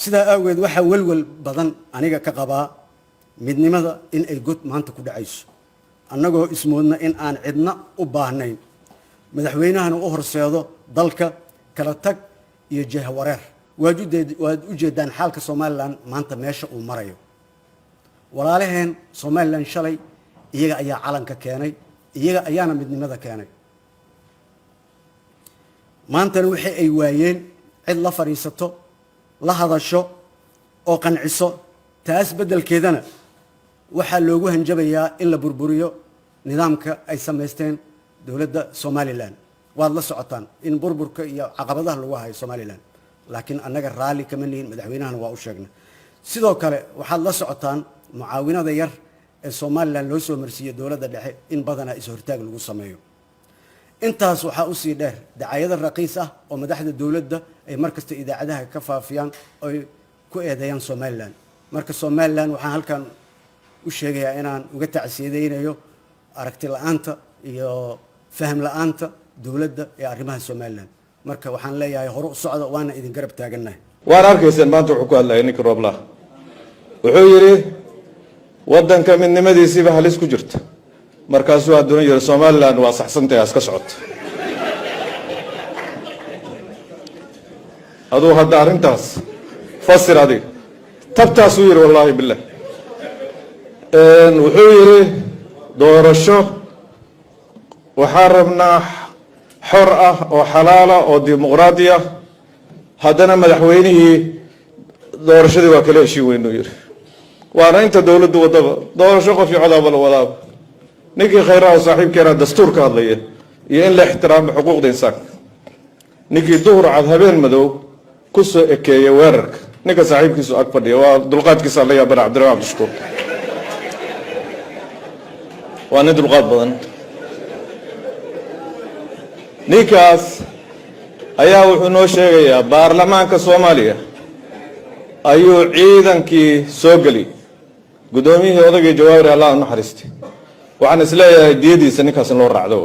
sidaa awgeed waxaa welwel badan aniga ka qabaa midnimada in ay god maanta ku dhacayso annagoo ismoodna in aan cidna u baahnayn madaxweynahana u horseedo dalka kala tag iyo jahwareer waad u jeedaan xaalka Soomaaliland maanta meesha uu marayo walaalaheen Soomaaliland shalay iyaga ayaa calanka keenay iyaga ayaana midnimada keenay maantana wixii ay waayeen cid la fariisato la hadasho oo qanciso taas bedelkeedana waxaa loogu hanjabayaa in la burburiyo nidaamka ay sameysteen dawladda Soomaaliland waad la socotaan in burburka iyo caqabadaha lagu hayo Soomaaliland laakiin annaga raali kama nihin madaxweynahana waa u sheegnay sidoo kale waxaad la socotaan mucaawinada yar ee Soomaaliland loo soo marsiiyay dawladda dhexe in badana is hortaag lagu sameeyo intaas waxaa u sii dheer dacayada raqiis ah oo madaxda dawladda ay markasta idaacadaha ka faafiyaan oo ku eedeeyaan Soomaaliland marka Soomaaliland waxaan halkan u sheegayaa inaan uga tacsiideynayo aragti la'aanta iyo faham la'aanta dawladda ee arrimaha Soomaaliland marka waxaan leeyahay hore u socdo waana idin garab taaganahay waan arkaysaan maanta wuxuu ku hadlayay ninka Roobla wuxuu yiri wadanka midnimadiisiiba halis ku jirta markaasuu adduun yiri Soomaaliland waa saxsantay aska socoto aduu hadda arintaas fasir adiga tabtaas uu yiri wallahi billah wuxuu yiri doorasho waxaan rabnaa xor ah oo xalaal ah oo dimuqraadi ah haddana madaxweynihii doorashadii waa kala heshiin weyn uu yiri waana inta dawladdu wadaba doorasho qof iyo codaba la wadaaba ninkii khayraha saaxiibkeena dastuurka hadlaya iyo in la ixtiraamo xuquuqda insaanka ninkii duhur cad habeen madow ku soo ekeeyay weerarka ninka saaxiibkiisu ag fadhiya waa dulqaadkiisa la yaabana Cabdiraxmaan Abdishakuur waa nin dulqaad badan ninkaas ayaa wuxuu noo sheegayaa baarlamaanka Soomaaliya ayuu ciidankii soo gali gudoomiyihii odagii Jawaari Allah u naxariistay waxaan isleeyahay diyadiisa ninkaas loo raacdo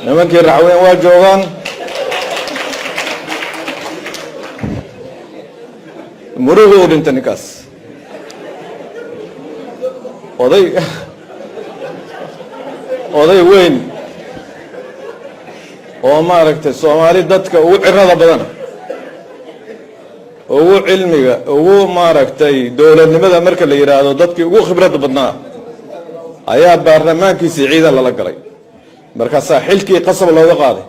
nimankii racween waa joogaan murugo u dhinta ninkaas oday weyn oo maaragtay Soomaali dadka ugu cirada badan ugu cilmiga ugu maaragtay dawladnimada marka la yiraahdo dadkii ugu khibrada badnaa ayaa baarlamaankiisa ciidan la galay markaas xilkii qasab looga qaaday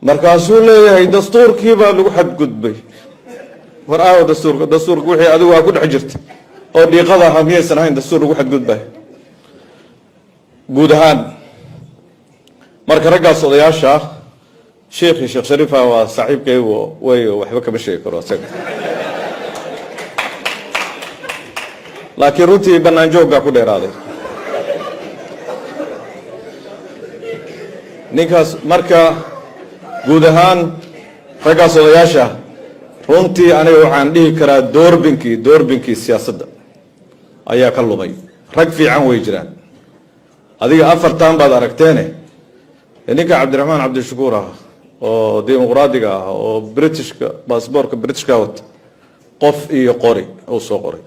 markaasuu leeyahay dastuurkii baa lagu xadgudbay war aaw dastuurka wixii adigu waa ku dhex jirta oo dhiiqada hamiyaysan ahayn dastuur lagu xadgudbay guud ahaan marka raggaas odayaasha Sheekh Sharifa waa saaxiibkaygu way waxba kama sheegi karo asaga laakiin runtii banaan joogga ku dheeraaday ninkaas marka guud ahaan raggaas odayaasha runtii aniga waxaan dhihi karaa doorbinkii siyaasadda ayaa ka lumay rag fiican way jiraan adiga afartan baad aragteene ninka Cabdiraxmaan Abdishakuur oo dimuqraadiga ah oo Britishka baasaboorka Britishka wata qof iyo qori oo soo qoray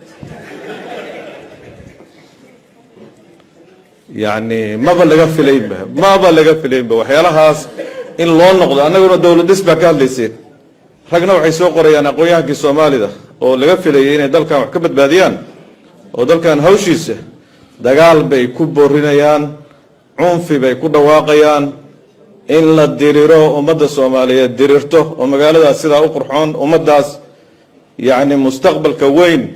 yani maba laga filayba waxyaalahaas in loo noqdo annaguna dawladis baa ka hadlaysay ragna waxay soo qorayaan aqoonyahankii Soomaalida oo laga filayay inay dalkan wax ka badbaadiyaan oo dalkan hawshiisa dagaal bay ku boorinayaan cunfi bay ku dhawaaqayaan in la diriro ummadda Soomaaliyeed dirirto oo magaaladaas sidaa u qurxoon ummadaas yani mustaqbalka weyn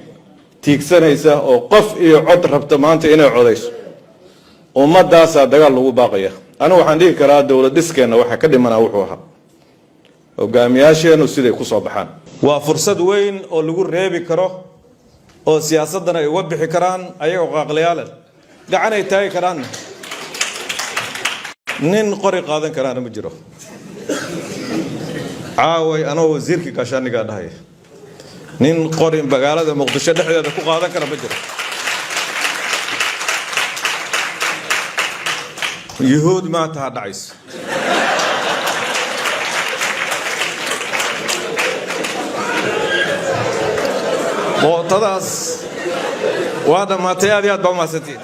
tiigsanaysa oo qof iyo cod rabta maanta inay codayso ummadaas dagaal lagu baaqaya anigu waxaan dhihi karaa dawlad dhiskeena waxa ka dhimanaa wuxuu ahaa hogaamiyaasheenu siday ku soo baxaan waa fursad weyn oo lagu reebi karo oo siyaasadana ay uga bixi karaan ayagoo qaaqlayaal gacan ay taagi karaan nin qori qaadan karaan ma jiro caaway anoo wasiirkii gaashaaniga dhahay nin qori magaalada Muqdisho dhexdeeda ku qaadan kara ma jiro yuhuud ma taa dhacays mootadaas waa dhammaatay aad iyo aad baa u mahadsantihiin